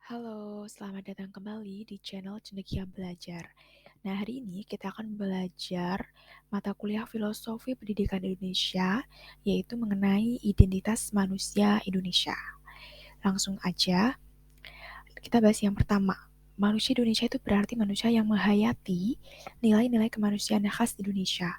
Halo, selamat datang kembali di channel Cendekia Belajar. Nah, hari ini kita akan belajar mata kuliah Filosofi Pendidikan Indonesia, yaitu mengenai identitas manusia Indonesia. Langsung aja, kita bahas yang pertama. Manusia Indonesia itu berarti manusia yang menghayati nilai-nilai kemanusiaan khas Indonesia.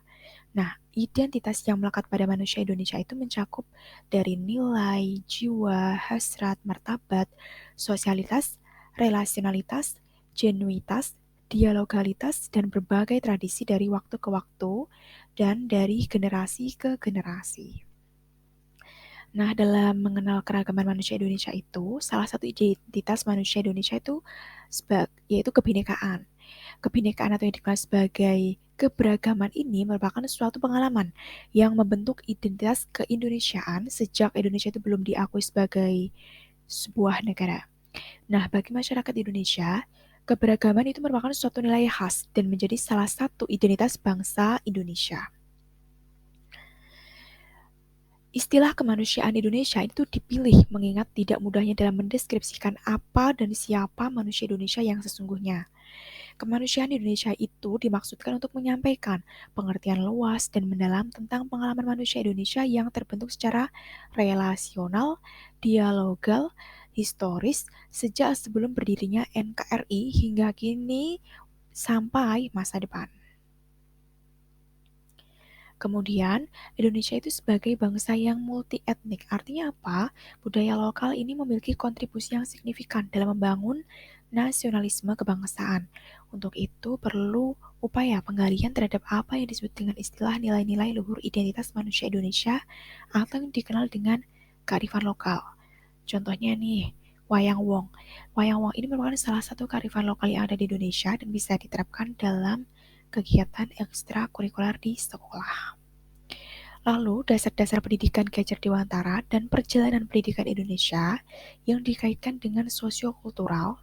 Nah, identitas yang melekat pada manusia Indonesia itu mencakup dari nilai, jiwa, hasrat, martabat, sosialitas, relasionalitas, genuitas, dialogalitas, dan berbagai tradisi dari waktu ke waktu dan dari generasi ke generasi. Nah, dalam mengenal keragaman manusia Indonesia itu, salah satu identitas manusia Indonesia itu yaitu kebinekaan. Kebinekaan atau yang dikenal sebagai keberagaman ini merupakan suatu pengalaman yang membentuk identitas keindonesiaan sejak Indonesia itu belum diakui sebagai sebuah negara. Nah, bagi masyarakat Indonesia, keberagaman itu merupakan suatu nilai khas dan menjadi salah satu identitas bangsa Indonesia. Istilah kemanusiaan Indonesia itu dipilih mengingat tidak mudahnya dalam mendeskripsikan apa dan siapa manusia Indonesia yang sesungguhnya. Kemanusiaan Indonesia itu dimaksudkan untuk menyampaikan pengertian luas dan mendalam tentang pengalaman manusia Indonesia yang terbentuk secara relasional, dialogal, historis, sejak sebelum berdirinya NKRI hingga kini sampai masa depan. Kemudian, Indonesia itu sebagai bangsa yang multi-etnik. Artinya apa? Budaya lokal ini memiliki kontribusi yang signifikan dalam membangun nasionalisme kebangsaan. Untuk itu, perlu upaya penggalian terhadap apa yang disebut dengan istilah nilai-nilai luhur identitas manusia Indonesia atau yang dikenal dengan kearifan lokal. Contohnya nih, Wayang Wong. Wayang Wong ini merupakan salah satu kearifan lokal yang ada di Indonesia dan bisa diterapkan dalam kegiatan ekstrakurikuler di sekolah. Lalu, dasar-dasar pendidikan Ki Hajar Dewantara dan perjalanan pendidikan Indonesia yang dikaitkan dengan sosiokultural,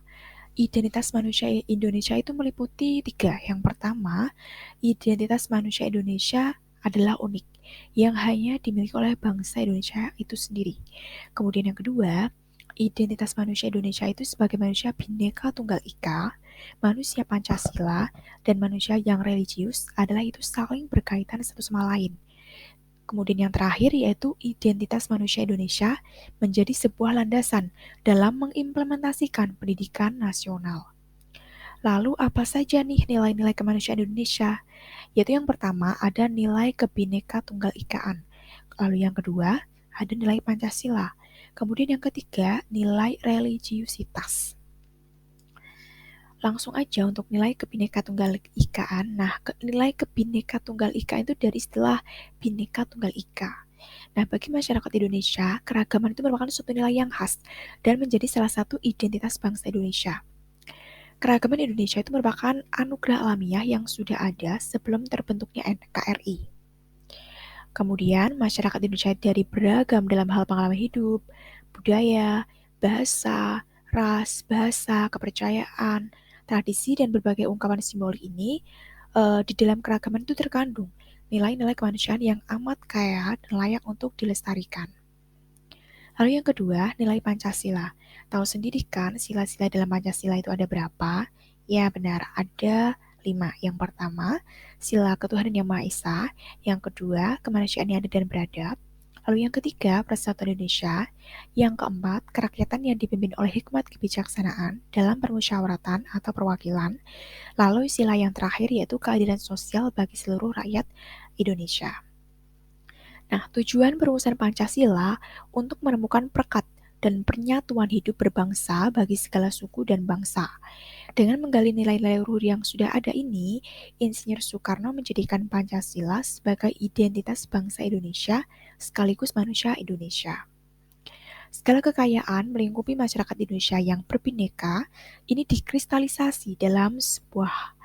identitas manusia Indonesia itu meliputi tiga. Yang pertama, identitas manusia Indonesia adalah unik, yang hanya dimiliki oleh bangsa Indonesia itu sendiri. Kemudian yang kedua, identitas manusia Indonesia itu sebagai manusia Bhinneka Tunggal Ika, manusia Pancasila, dan manusia yang religius adalah itu saling berkaitan satu sama lain. Kemudian yang terakhir yaitu identitas manusia Indonesia menjadi sebuah landasan dalam mengimplementasikan pendidikan nasional. Lalu apa saja nih nilai-nilai kemanusiaan Indonesia? Yaitu yang pertama ada nilai Kebhinneka Tunggal Ikaan. Lalu yang kedua ada nilai Pancasila. Kemudian yang ketiga nilai religiusitas. Langsung aja untuk nilai Kebhinneka Tunggal Ikaan. Nah, nilai Kebhinneka Tunggal Ika itu dari istilah Bhinneka Tunggal Ika. Nah, bagi masyarakat Indonesia, keragaman itu merupakan suatu nilai yang khas dan menjadi salah satu identitas bangsa Indonesia. Keragaman Indonesia itu merupakan anugerah alamiah yang sudah ada sebelum terbentuknya NKRI. Kemudian, masyarakat Indonesia dari beragam dalam hal pengalaman hidup, budaya, bahasa, ras, bahasa, kepercayaan, tradisi, dan berbagai ungkapan simbolik ini di dalam keragaman itu terkandung nilai-nilai kemanusiaan yang amat kaya dan layak untuk dilestarikan. Lalu yang kedua, nilai Pancasila. Tahu sendiri kan sila-sila dalam Pancasila itu ada berapa? Ya benar, ada 5. Yang pertama, sila ketuhanan yang Maha Esa. Yang kedua, kemanusiaan yang adil dan beradab. Lalu yang ketiga, persatuan Indonesia. Yang keempat, kerakyatan yang dipimpin oleh hikmat kebijaksanaan dalam permusyawaratan atau perwakilan. Lalu sila yang terakhir yaitu keadilan sosial bagi seluruh rakyat Indonesia. Nah, tujuan perumusan Pancasila untuk menemukan perekat dan penyatuan hidup berbangsa bagi segala suku dan bangsa. Dengan menggali nilai-nilai luhur yang sudah ada ini, Insinyur Soekarno menjadikan Pancasila sebagai identitas bangsa Indonesia sekaligus manusia Indonesia. Segala kekayaan melingkupi masyarakat Indonesia yang berbineka ini dikristalisasi dalam sebuah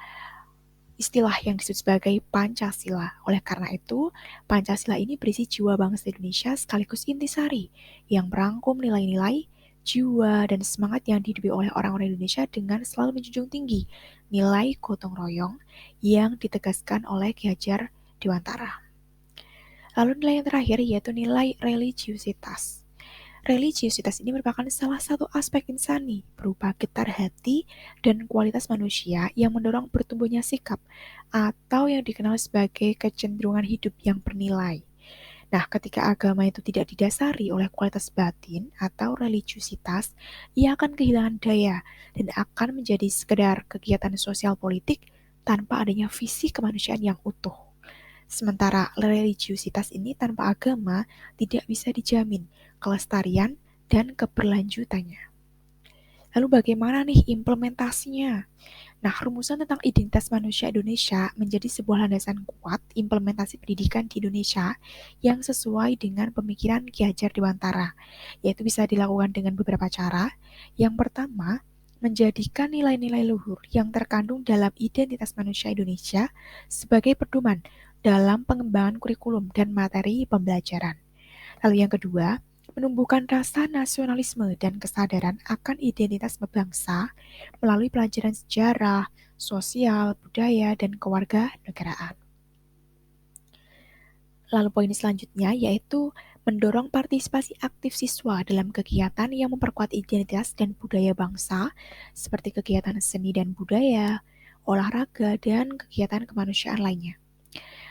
istilah yang disebut sebagai Pancasila. Oleh karena itu, Pancasila ini berisi jiwa bangsa Indonesia sekaligus intisari yang merangkum nilai-nilai, jiwa, dan semangat yang dihidupi oleh orang-orang Indonesia dengan selalu menjunjung tinggi nilai gotong royong yang ditegaskan oleh Ki Hajar Dewantara. Lalu nilai yang terakhir yaitu nilai religiusitas. Religiusitas ini merupakan salah satu aspek insani berupa getar hati dan kualitas manusia yang mendorong bertumbuhnya sikap atau yang dikenal sebagai kecenderungan hidup yang bernilai. Nah, ketika agama itu tidak didasari oleh kualitas batin atau religiusitas, ia akan kehilangan daya dan akan menjadi sekedar kegiatan sosial politik tanpa adanya visi kemanusiaan yang utuh. Sementara religiusitas ini tanpa agama tidak bisa dijamin kelestarian dan keberlanjutannya. Lalu bagaimana nih implementasinya? Nah, rumusan tentang identitas manusia Indonesia menjadi sebuah landasan kuat implementasi pendidikan di Indonesia yang sesuai dengan pemikiran Ki Hajar Dewantara, yaitu bisa dilakukan dengan beberapa cara. Yang pertama, menjadikan nilai-nilai luhur yang terkandung dalam identitas manusia Indonesia sebagai pedoman dalam pengembangan kurikulum dan materi pembelajaran. Lalu yang kedua, menumbuhkan rasa nasionalisme dan kesadaran akan identitas bangsa melalui pelajaran sejarah, sosial, budaya, dan kewarganegaraan. Lalu poin selanjutnya yaitu mendorong partisipasi aktif siswa dalam kegiatan yang memperkuat identitas dan budaya bangsa, seperti kegiatan seni dan budaya, olahraga, dan kegiatan kemanusiaan lainnya.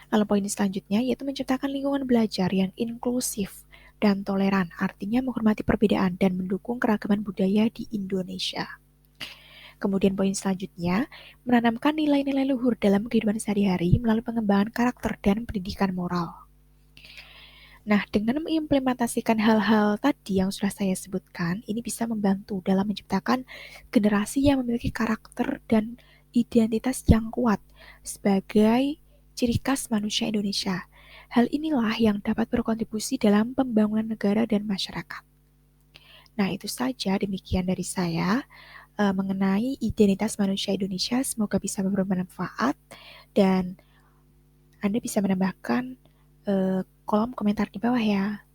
Lalu poin selanjutnya yaitu menciptakan lingkungan belajar yang inklusif dan toleran, artinya menghormati perbedaan dan mendukung keragaman budaya di Indonesia. Kemudian poin selanjutnya, menanamkan nilai-nilai luhur dalam kehidupan sehari-hari melalui pengembangan karakter dan pendidikan moral. Nah, dengan mengimplementasikan hal-hal tadi yang sudah saya sebutkan, ini bisa membantu dalam menciptakan generasi yang memiliki karakter dan identitas yang kuat sebagai ciri khas manusia Indonesia. Hal inilah yang dapat berkontribusi dalam pembangunan negara dan masyarakat. Nah, itu saja demikian dari saya mengenai identitas manusia Indonesia. Semoga bisa bermanfaat dan Anda bisa menambahkan kolom komentar di bawah ya.